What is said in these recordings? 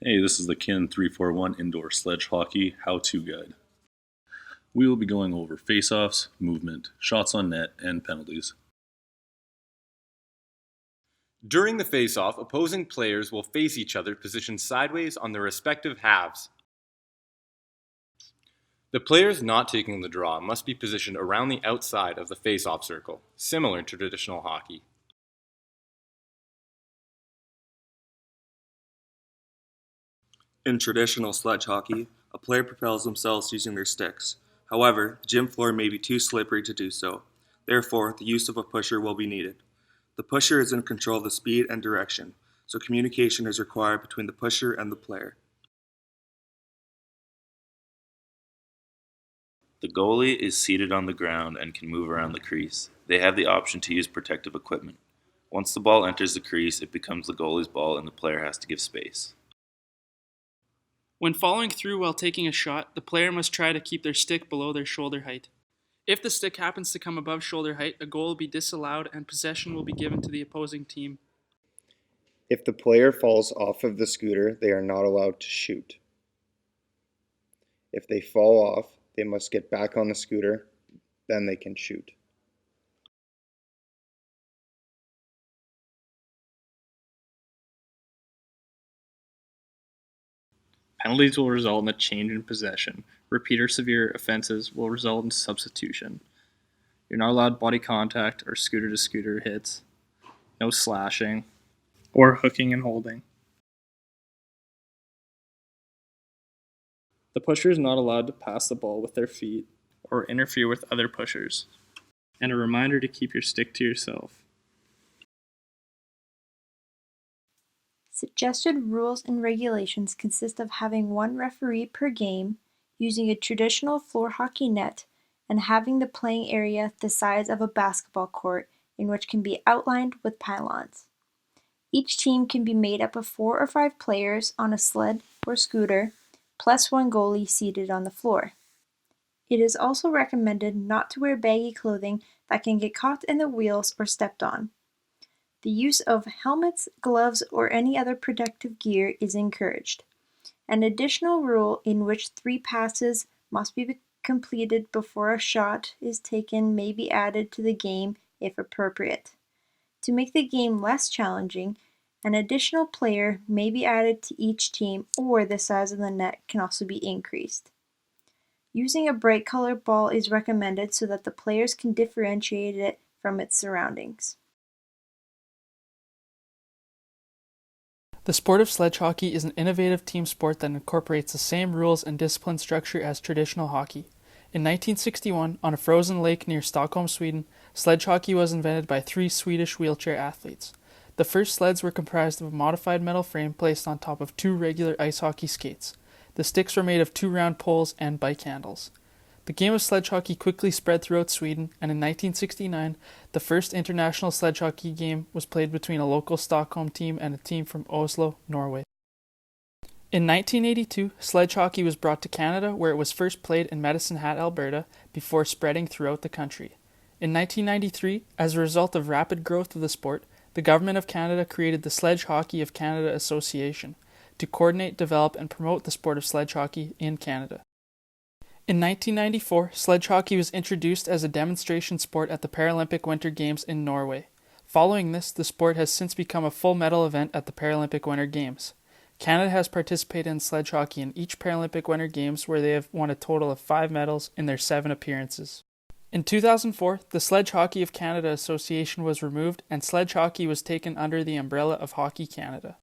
Hey, this is the KIN 341 Indoor Sledge Hockey How-To Guide. We will be going over face-offs, movement, shots on net, and penalties. During the face-off, opposing players will face each other positioned sideways on their respective halves. The players not taking the draw must be positioned around the outside of the face-off circle, similar to traditional hockey. In traditional sledge hockey, a player propels themselves using their sticks. However, the gym floor may be too slippery to do so. Therefore, the use of a pusher will be needed. The pusher is in control of the speed and direction, so communication is required between the pusher and the player. The goalie is seated on the ground and can move around the crease. They have the option to use protective equipment. Once the ball enters the crease, it becomes the goalie's ball and the player has to give space. When following through while taking a shot, the player must try to keep their stick below their shoulder height. If the stick happens to come above shoulder height, a goal will be disallowed and possession will be given to the opposing team. If the player falls off of the scooter, they are not allowed to shoot. If they fall off, they must get back on the scooter, then they can shoot. Penalties will result in a change in possession. Repeat or severe offenses will result in substitution. You're not allowed body contact or scooter-to-scooter hits. No slashing or hooking and holding. The pusher is not allowed to pass the ball with their feet or interfere with other pushers. And a reminder to keep your stick to yourself. Suggested rules and regulations consist of having one referee per game, using a traditional floor hockey net, and having the playing area the size of a basketball court, in which can be outlined with pylons. Each team can be made up of 4 or 5 players on a sled or scooter, plus one goalie seated on the floor. It is also recommended not to wear baggy clothing that can get caught in the wheels or stepped on. The use of helmets, gloves, or any other protective gear is encouraged. An additional rule in which 3 passes must be completed before a shot is taken may be added to the game if appropriate. To make the game less challenging, an additional player may be added to each team, or the size of the net can also be increased. Using a bright colored ball is recommended so that the players can differentiate it from its surroundings. The sport of sledge hockey is an innovative team sport that incorporates the same rules and discipline structure as traditional hockey. In 1961, on a frozen lake near Stockholm, Sweden, sledge hockey was invented by 3 Swedish wheelchair athletes. The first sleds were comprised of a modified metal frame placed on top of 2 regular ice hockey skates. The sticks were made of 2 round poles and bike handles. The game of sledge hockey quickly spread throughout Sweden, and in 1969, the first international sledge hockey game was played between a local Stockholm team and a team from Oslo, Norway. In 1982, sledge hockey was brought to Canada, where it was first played in Medicine Hat, Alberta, before spreading throughout the country. In 1993, as a result of rapid growth of the sport, the Government of Canada created the Sledge Hockey of Canada Association to coordinate, develop, and promote the sport of sledge hockey in Canada. In 1994, sledge hockey was introduced as a demonstration sport at the Paralympic Winter Games in Norway. Following this, the sport has since become a full medal event at the Paralympic Winter Games. Canada has participated in sledge hockey in each Paralympic Winter Games, where they have won a total of 5 medals in their 7 appearances. In 2004, the Sledge Hockey of Canada Association was removed and sledge hockey was taken under the umbrella of Hockey Canada.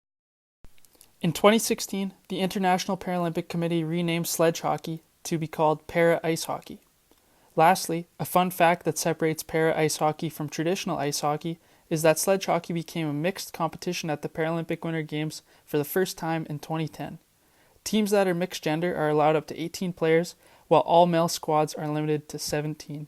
In 2016, the International Paralympic Committee renamed sledge hockey to be called para-ice hockey. Lastly, a fun fact that separates para-ice hockey from traditional ice hockey is that sledge hockey became a mixed competition at the Paralympic Winter Games for the first time in 2010. Teams that are mixed gender are allowed up to 18 players, while all male squads are limited to 17.